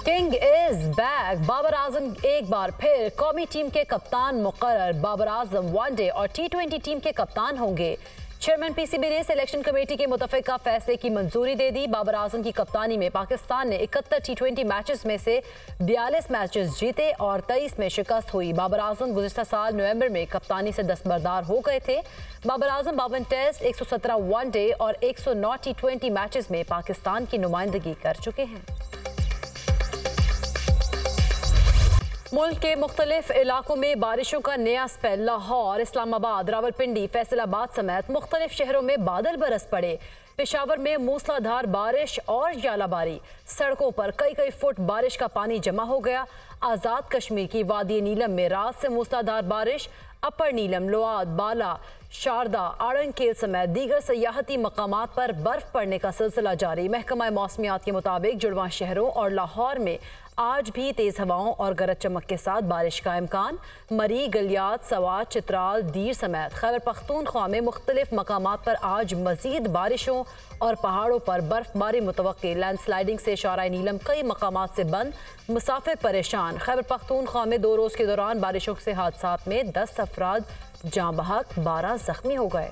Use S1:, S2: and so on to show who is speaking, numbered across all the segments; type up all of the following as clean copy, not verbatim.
S1: King is back. Babar Azam एक बार फिर कौमी टीम के कप्तान मुकर्रर। बाबर आजम वनडे और T20 टीम के कप्तान होंगे। चेयरमैन PCB ने सिलेक्शन कमेटी के मुतफ़िका फैसले की मंजूरी दे दी। बाबर आजम की कप्तानी में पाकिस्तान ने 71 T20 मैचेस में से 42 मैचेस जीते और 23 में शिकस्त हुई। बाबर आजम गुज़िश्ता साल नवंबर में कप्तानी से दस्तबरदार हो गए थे। बाबर आजम 52 टेस्ट, 117 वनडे और 109 T20 मैचेस में पाकिस्तान की नुमाइंदगी कर चुके हैं। मुल्क के मुख्तलिफ इलाकों में बारिशों का नया स्पेल। लाहौर, इस्लामाबाद, रावलपिंडी, फैसलाबाद समेत मुख्तलिफ शहरों में बादल बरस पड़े। पेशावर में मूसलाधार बारिश और जालाबारी। सड़कों पर कई फुट बारिश का पानी जमा हो गया। आज़ाद कश्मीर की वादी नीलम में रात से मूसलाधार बारिश। अपर नीलम, लोआद, बाला, शारदा, आड़ंगकेल समेत दीगर सयाहती मकामात पर बर्फ पड़ने का सिलसिला जारी। महकमा मौसमियात के मुताबिक जुड़वां शहरों और लाहौर में आज भी तेज़ हवाओं और गरज चमक के साथ बारिश का इम्कान। मरी, गलियात, सवात, चित्राल, दीर समेत खैबर पख्तूनख्वा में मुख्तलिफ मकामात पर आज मजीद बारिशों और पहाड़ों पर बर्फबारी मुतवक्की। लैंडस्लाइडिंग से शाराए नीलम कई मकामात से बंद, मुसाफिर परेशान। खैबर पख्तूनख्वा में 2 रोज़ के दौरान बारिशों से हादसात में 10 अफराद जाँ बहक, 12 जख्मी हो गए।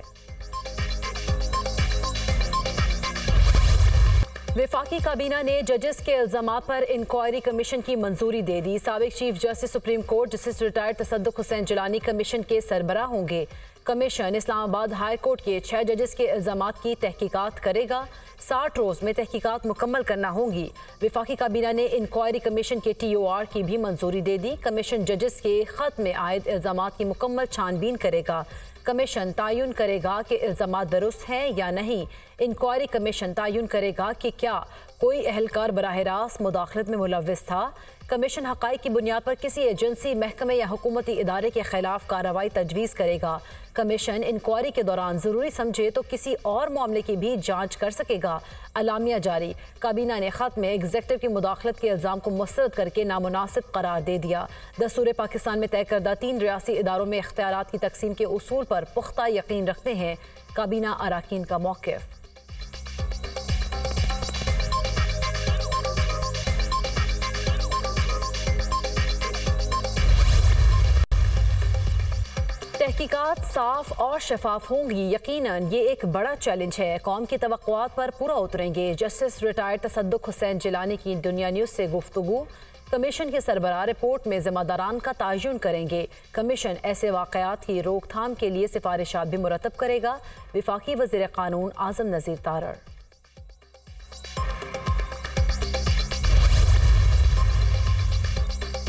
S1: वफाकी काबीना ने जजेस के इल्जामात पर इंक्वायरी कमीशन की मंजूरी दे दी। साबिक chief justice supreme court justice retired तसद्दुक हुसैन जिलानी कमीशन के सरबराह होंगे। कमीशन इस्लामाबाद हाई कोर्ट के 6 जजेस के इल्जामात की तहकीकात करेगा। 60 रोज में तहकीकात मुकम्मल करना होंगी। वफाकी काबीना ने इंक्वायरी कमीशन के TOR की भी मंजूरी दे दी। कमीशन जजेस के खत में आयद इल्जामात की मुकम्मल छानबीन करेगा। कमीशन तयन करेगा कि इल्जामात दुरुस्त हैं या नहीं। इंक्वायरी कमीशन तयन करेगा कि क्या कोई अहलकार बराह रास्त मुदाखलत में मुलव्विस था। कमीशन हक़ाइक़ की बुनियाद पर किसी एजेंसी, महकमे या हुकूमती इदारे के खिलाफ कार्रवाई तजवीज़ करेगा। कमीशन इंक्वायरी के दौरान ज़रूरी समझे तो किसी और मामले की भी जांच कर सकेगा। अलामिया जारी। काबीना ने ख़त में एग्जेक्टिव की मुदाखलत के इल्ज़ाम को मुस्तरद करके नामुनासिब करार दे दिया। दस्तूर पाकिस्तान में तय करदा 3 रियासी इदारों में इख्तियारात की तकसीम के उसूल पर पुख्ता यकीन रखते हैं काबीना अराकीन का मौक़िफ़। तहकीकात साफ और शफाफ होंगी। यकीनन ये एक बड़ा चैलेंज है। कौम की तवक्कुआत पर पूरा उतरेंगे। जस्टिस रिटायर्ड तसद्दुक हुसैन जिलानी की दुनिया न्यूज़ से गुफ्तगू। कमीशन के सरबराह रिपोर्ट में जिम्मेदारान का तयन करेंगे। कमीशन ऐसे वाक़यात की रोकथाम के लिए सिफारिशात भी मुरतब करेगा। वफाकी वज़ीर क़ानून आज़म नज़ीर तारड़।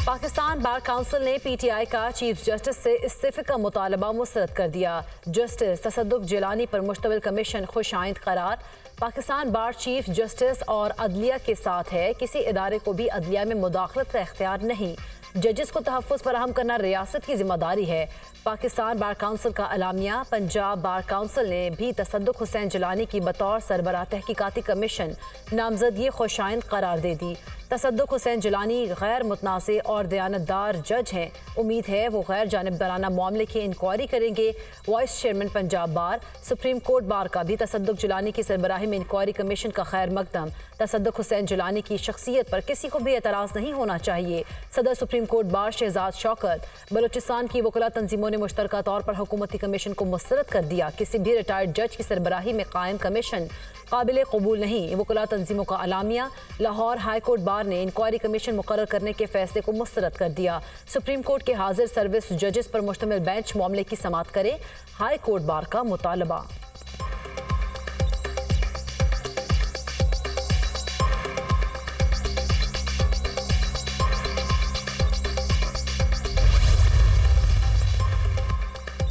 S1: पाकिस्तान बार काउंसिल ने PTI का चीफ जस्टिस से इस्तीफे का मुतालबा मुस्तरद कर दिया। जस्टिस तसद्दुक जिलानी पर मुश्तमिल कमीशन खुशाइंद करार। पाकिस्तान बार चीफ जस्टिस और अदलिया के साथ है। किसी इदारे को भी अदलिया में मुदाखलत का इख्तियार नहीं। जजेस को तहफ़्फ़ुज़ फराहम करना रियासत की जिम्मेदारी है। पाकिस्तान बार काउंसिल का अलामिया। पंजाब बार काउंसिल ने भी तसद्दुक हुसैन जिलानी की बतौर सरबराह तहकीकाती कमीशन नामजदगी खुशाइंद करार दे दी। तसद्दुक हुसैन जिलानी गैर मुतनाज़ और दयानतदार जज हैं। उम्मीद है वो गैर जानिबदाराना मामले की इंक्वायरी करेंगे। वाइस चेयरमैन पंजाब बार। सुप्रीम कोर्ट बार का भी तसद्दुक जिलानी की सरबराही में इंक्वायरी कमीशन का खैर मकदम। तसद्दुक हुसैन जिलानी की शख्सियत पर किसी को भी एतराज़ नहीं होना चाहिए। सदर supreme court bar Shahzad Shaukat. Balochistan की वकला तंजीमों ने मुश्तरका तौर पर हुकूमती कमीशन को मुस्तरद कर दिया। किसी भी रिटायर्ड जज की सरबराही में कायम कमीशन काबिल कबूल नहीं। वकला तंजीमों का अलामिया। लाहौर हाई कोर्ट बार ने इंक्वायरी कमीशन मुकर्रर करने के फैसले को मुस्तरद कर दिया। सुप्रीम कोर्ट के हाजिर सर्विस जजेस पर मुश्तमिल बेंच मामले की समाअत करे। हाई कोर्ट बार का मुतालबा।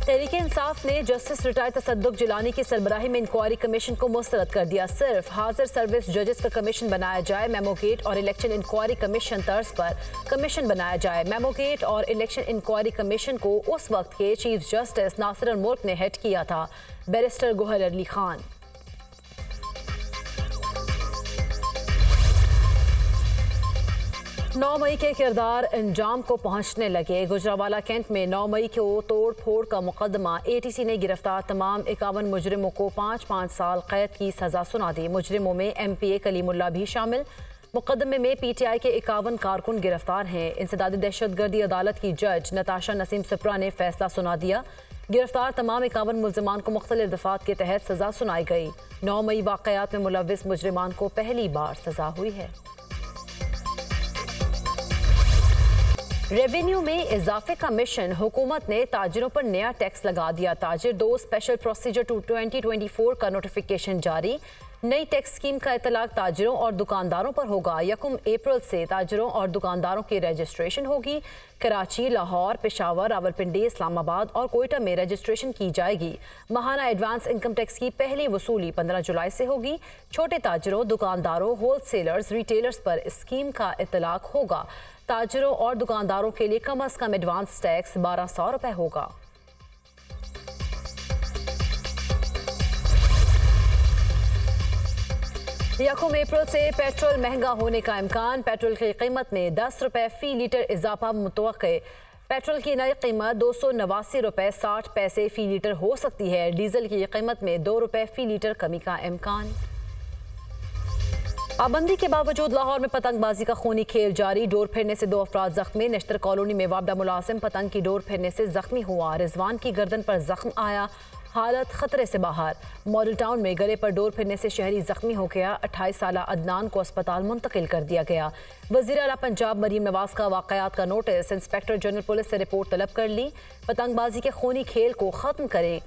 S1: तहरीके इंसाफ ने जस्टिस रिटायर्ड तसद्दुक जिलानी की सरबराही में इंक्वायरी कमीशन को मुस्तरद कर दिया। सिर्फ हाजिर सर्विस जजेस का कमीशन बनाया जाए। मेमोगेट और इलेक्शन इंक्वायरी कमीशन तर्ज पर कमीशन बनाया जाए। मेमोगेट और इलेक्शन इंक्वायरी कमीशन को उस वक्त के चीफ जस्टिस नासिर अल मुल्क ने हेड किया था, बैरिस्टर गोहर अली खान। नौ मई के किरदार अंजाम को पहुंचने लगे। गुजरावाला कैंट में 9 मई को तोड़ फोड़ का मुकदमा। ATC ने गिरफ्तार तमाम 51 मुजरिमों को 5-5 साल कैद की सजा सुना दी। मुजरिमों में MPA कलीमुल्लाह भी शामिल। मुकदमे में PTI के 51 कारकुन गिरफ्तार हैं। इंसदादी दहशतगर्दी अदालत की जज नताशा नसीम सिप्रा ने फैसला सुना दिया। गिरफ्तार तमाम 51 मुल्जिमान को मुख्तलिफ दफात के तहत सजा सुनाई गई। 9 मई वाकयात में मुलव्विस मुजरिमान को पहली बार सजा हुई है। रेवेन्यू में इजाफे का मिशन, हुकूमत ने ताजिरों पर नया टैक्स लगा दिया। ताजिर 2 स्पेशल प्रोसीजर 2024 का नोटिफिकेशन जारी। नई टैक्स स्कीम का इतलाक ताजिरों और दुकानदारों पर होगा। 1 अप्रैल से ताजिरों और दुकानदारों की रजिस्ट्रेशन होगी। कराची, लाहौर, पेशावर, रावलपिंडी, इस्लामाबाद और कोयटा में रजिस्ट्रेशन की जाएगी। माहाना एडवांस इनकम टैक्स की पहली वसूली 15 जुलाई से होगी। छोटे ताजिरों, दुकानदारों, होलसेलर्स, रिटेलर्स पर स्कीम का इतलाक होगा। ताजिरों और दुकानदारों के लिए कम अज कम एडवांस टैक्स 1200 रुपए होगा। यकम अप्रैल से पेट्रोल महंगा होने का इम्कान। पेट्रोल की कीमत में 10 रुपए फी लीटर इजाफा मुतवक्के। पेट्रोल की नई कीमत 289 रुपए 60 पैसे फी लीटर हो सकती है। डीजल की कीमत में 2 रुपए फी लीटर कमी का इम्कान। पाबंदी के बावजूद लाहौर में पतंगबाजी का खूनी खेल जारी। डोर फिरने से 2 अफराद जख्मी। नश्तर कॉलोनी में वापडा मुलाजिम पतंग की डोर फिरने से जख्मी हुआ। रिजवान की गर्दन पर जख्म आया, हालत खतरे से बाहर। मॉडल टाउन में गले पर डोर फिरने से शहरी जख्मी हो गया। 28 साला अदनान को अस्पताल मुंतकिल कर दिया गया। वज़ीर आला पंजाब मरीम नवाज का वाकयात का नोटिस। इंस्पेक्टर जनरल पुलिस से रिपोर्ट तलब कर ली। पतंगबाजी के खूनी खेल को ख़त्म करें,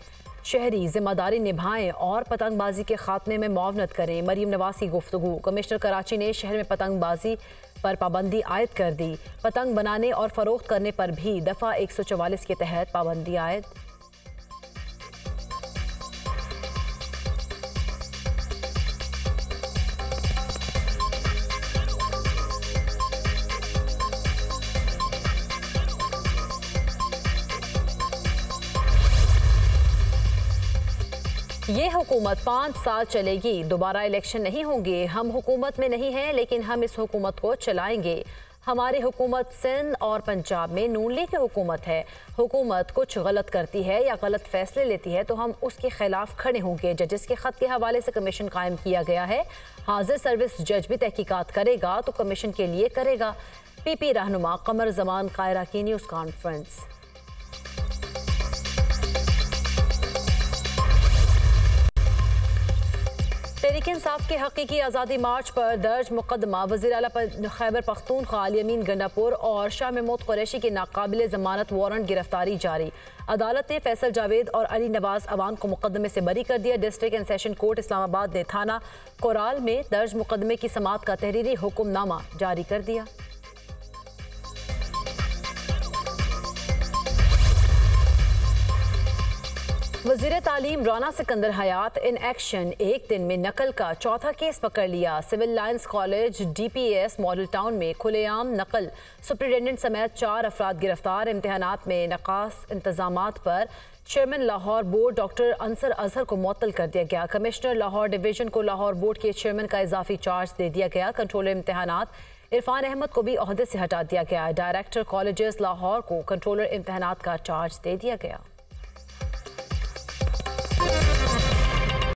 S1: शहरी जिम्मेदारी निभाएं और पतंगबाजी के खात्मे में मुआवनत करें। मरीम नवाज की गुफ्तगू। कमिश्नर कराची ने शहर में पतंगबाजी पर पाबंदी आयद कर दी। पतंग बनाने और फरोख्त करने पर भी दफ़ा 144 के तहत पाबंदी आयद। ये हुकूमत 5 साल चलेगी, दोबारा इलेक्शन नहीं होंगे। हम हुकूमत में नहीं हैं, लेकिन हम इस हुकूमत को चलाएंगे। हमारी हुकूमत सिंध और पंजाब में नून लीग की हुकूमत है। हुकूमत कुछ गलत करती है या गलत फैसले लेती है तो हम उसके खिलाफ खड़े होंगे। जजेस के खत के हवाले से कमीशन कायम किया गया है। हाजिर सर्विस जज भी तहकीकात करेगा तो कमीशन के लिए करेगा। PP रहनुमा कमर जमान कायरा की न्यूज़ कॉन्फ्रेंस। तहरीक इंसाफ के हकीकी आज़ादी मार्च पर दर्ज मुकदमा। वज़ीर आला खैबर पख्तूनख्वा अली अमीन गंडापुर और शाह महमूद कुरैशी की नाकाबिल ज़मानत वारंट गिरफ्तारी जारी। अदालत ने फैसल जावेद और अली नवाज अवान को मुकदमे से बरी कर दिया। District and session court Islamabad ने थाना कोराल में दर्ज मुकदमे की समाअत का तहरीरी हुक्मनामा जारी कर दिया। वज़ीर तालीम राना सिकंदर हयात इन एक्शन। एक दिन में नकल का चौथा केस पकड़ लिया। Civil lines college DPS model town में खुलेआम नकल। सुप्रिटेंडेंट समेत 4 अफराद गिरफ्तार। इम्तहानात में नकास इंतजामात पर chairman Lahore board doctor Ansar Azhar को मुअत्तल कर दिया गया। कमिश्नर लाहौर डिवीजन को लाहौर बोर्ड के चेयरमैन का इजाफी चार्ज दे दिया गया। कंट्रोलर इम्तहानात इरफान अहमद को भी ओहदे से हटा दिया गया। डायरेक्टर कॉलेजेस लाहौर को कंट्रोलर इम्तहानात का चार्ज दे दिया गया।